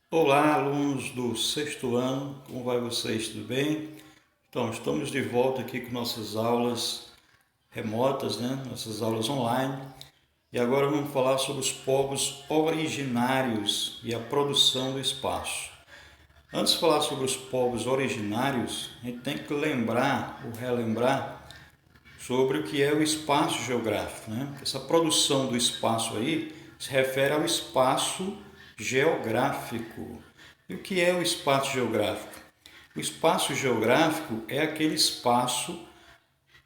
Olá, alunos do sexto ano, como vai vocês? Tudo bem? Então, estamos de volta aqui com nossas aulas remotas, né? Nossas aulas online. E agora vamos falar sobre os povos originários e a produção do espaço. Antes de falar sobre os povos originários, a gente tem que lembrar ou relembrar sobre o que é o espaço geográfico, né? Essa produção do espaço aí se refere ao espaço geográfico. E o que é o espaço geográfico? O espaço geográfico é aquele espaço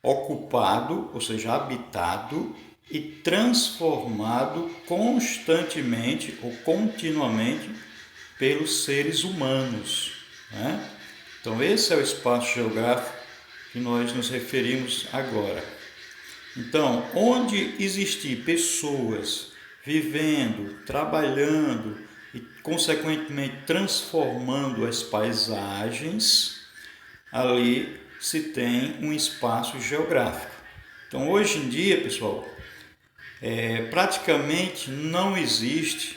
ocupado, ou seja, habitado e transformado constantemente ou continuamente pelos seres humanos, né? Então, esse é o espaço geográfico que nós nos referimos agora. Então, onde existir pessoas vivendo, trabalhando e, consequentemente, transformando as paisagens, ali se tem um espaço geográfico. Então, hoje em dia, pessoal, praticamente não existe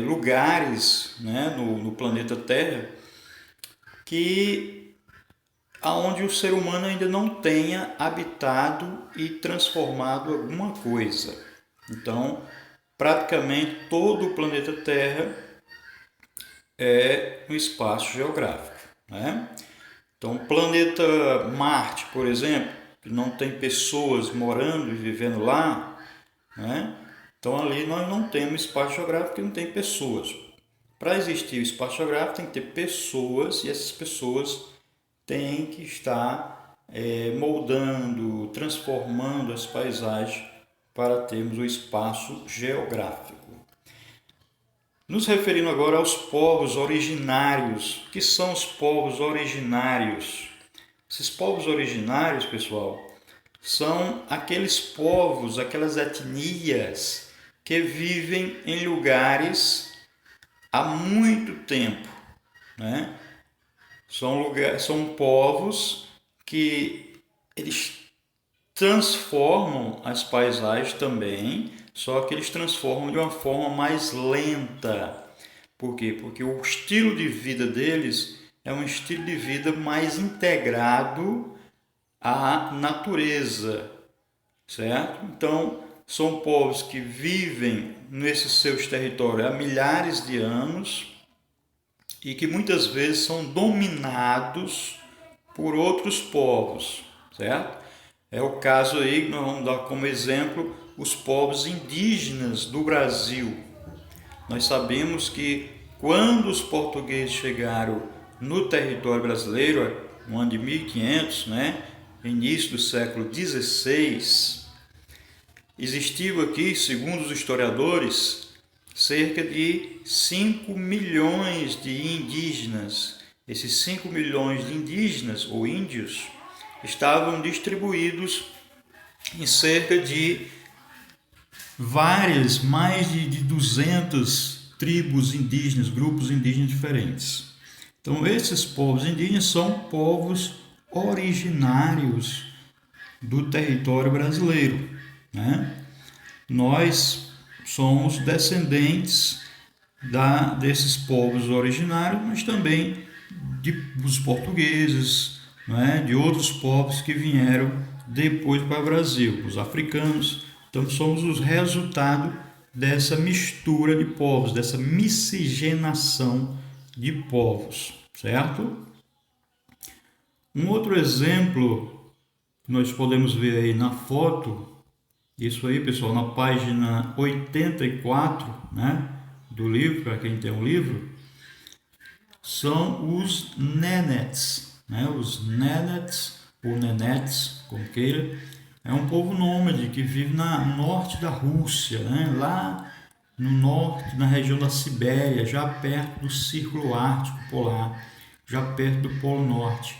lugares, né, no planeta Terra que aonde o ser humano ainda não tenha habitado e transformado alguma coisa. Então, praticamente todo o planeta Terra é um espaço geográfico, né? Então, o planeta Marte, por exemplo, que não tem pessoas morando e vivendo lá, né? Então, ali nós não temos espaço geográfico porque não tem pessoas. Para existir o espaço geográfico tem que ter pessoas e essas pessoas têm que estar moldando, transformando as paisagens para termos o espaço geográfico. Nos referindo agora aos povos originários. O que são os povos originários? Esses povos originários, pessoal, são aqueles povos, aquelas etnias que vivem em lugares há muito tempo, né? São povos que eles transformam as paisagens também, só que eles transformam de uma forma mais lenta. Por quê? Porque o estilo de vida deles é um estilo de vida mais integrado à natureza, certo? Então, são povos que vivem nesses seus territórios há milhares de anos e que muitas vezes são dominados por outros povos, certo? É o caso aí, nós vamos dar como exemplo os povos indígenas do Brasil. Nós sabemos que quando os portugueses chegaram no território brasileiro, no ano de 1500, né, início do século XVI, existiu aqui, segundo os historiadores, cerca de 5 milhões de indígenas. Esses 5 milhões de indígenas ou índios estavam distribuídos em cerca de mais de 200 tribos indígenas, grupos indígenas diferentes. Então, esses povos indígenas são povos originários do território brasileiro, né? Nós somos descendentes desses povos originários, mas também dos portugueses, né? De outros povos que vieram depois para o Brasil, os africanos. Então, somos os resultados dessa mistura de povos, dessa miscigenação de povos, certo? Um outro exemplo que nós podemos ver aí na foto, isso aí, pessoal, na página 84, né, do livro, para quem tem um livro, são os Nenets, né? Os Nenets, ou Nenetes, como queira, é um povo nômade que vive no norte da Rússia, né? Lá no norte, na região da Sibéria, já perto do Círculo Ártico Polar, já perto do Polo Norte.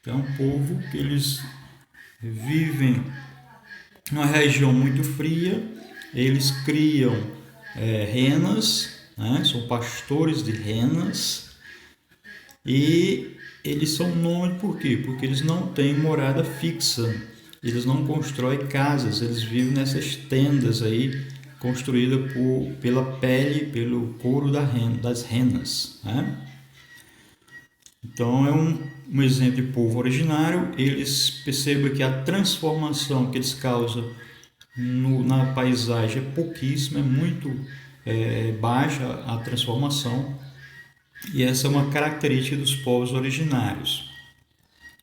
Então, é um povo que eles vivem numa região muito fria, eles criam renas, né? São pastores de renas, e eles são nômades por quê? Porque eles não têm morada fixa, eles não constroem casas, eles vivem nessas tendas aí construída pela pele, pelo couro das renas, né? Então é um exemplo de povo originário. Eles percebam que a transformação que eles causam na paisagem é pouquíssima, é muito baixa a transformação, e essa é uma característica dos povos originários,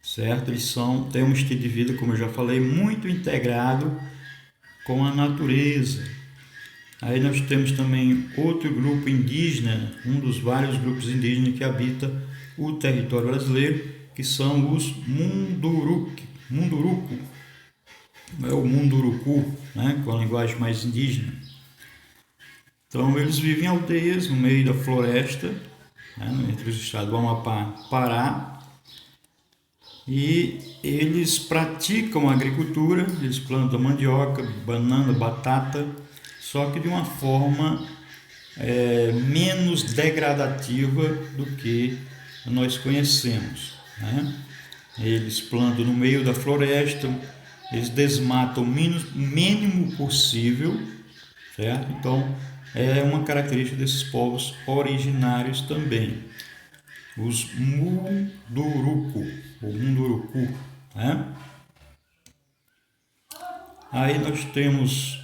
certo? Eles têm um estilo de vida, como eu já falei, muito integrado com a natureza. Aí nós temos também outro grupo indígena, um dos vários grupos indígenas que habita o território brasileiro, que são os Munduruku, é o Munduruku, né, com a linguagem mais indígena. Então eles vivem em aldeias no meio da floresta, né, entre os estados do Amapá e Pará, e eles praticam agricultura, eles plantam mandioca, banana, batata, só que de uma forma menos degradativa do que nós conhecemos, né? Eles plantam no meio da floresta, eles desmatam o mínimo possível, certo? Então é uma característica desses povos originários também, os Munduruku, ou Munduruku, né? Aí nós temos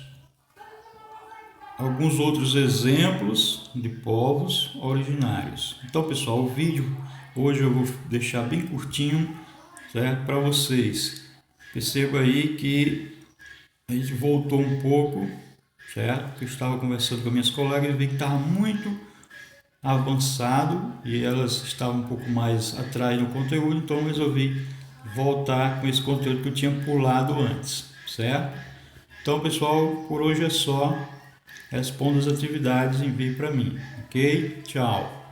alguns outros exemplos de povos originários. Então, pessoal, o vídeo hoje eu vou deixar bem curtinho, certo, para vocês. Perceba aí que a gente voltou um pouco, certo? Eu estava conversando com minhas colegas e vi que estava muito avançado e elas estavam um pouco mais atrás no conteúdo, então eu resolvi voltar com esse conteúdo que eu tinha pulado antes, certo? Então, pessoal, por hoje é só. Responda as atividades e envie para mim, ok? Tchau!